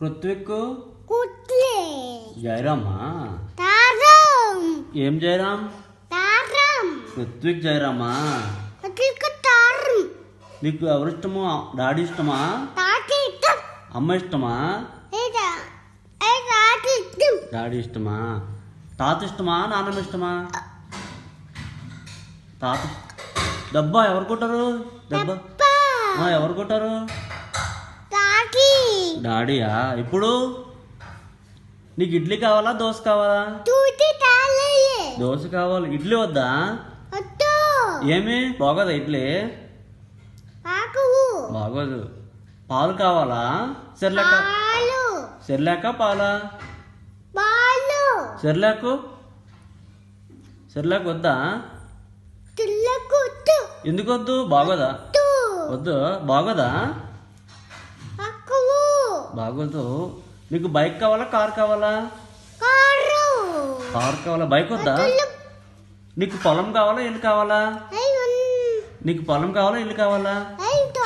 కృత్విక్ కుట్లే జయరామా తారం ఏం జయరాం తారం కృత్విక్ జయరామా అతిక తారం నీకు ఎవరు ఇష్టమో డాడీ ఇష్టమా తాటి ఇష్టం అమ్మ ఇష్టమా ఏదా ఏ తాటి ఇష్టం డాడీ ఇష్టమా తాత ఇష్టమా నాన్నమ్మ ఇష్టమా తాత డబ్బా ఎవరు కొట్టారు డబ్బా ఎవరు కొట్టారు తాటి డాడీయా ఇప్పుడు నీకు ఇడ్లీ కావాలా దోశ కావాలా తూటి తాలే దోశ కావాలి ఇడ్లీ వద్దా అత్తో ఏమి బాగోదా ఇడ్లీ ఆకు బాగోదు పాలు కావాలా సెర్లాక పాలు సెర్లాక పాలా పాలు సెర్లాకు సెర్లాక్ వద్దా తిల్లకుట్టు ఎందుకు వద్దు బాగోదా వద్దు బాగోదా అక్కు బాగోదు నీకు బైక్ కావాలా కార్ కావాలా కారు కార్ కావాలా బైక్ వద్దా నీకు పొలం కావాలా ఇల్లు కావాలా ఐ నీకు పొలం కావాలా ఇల్లు కావాలా ఐ తో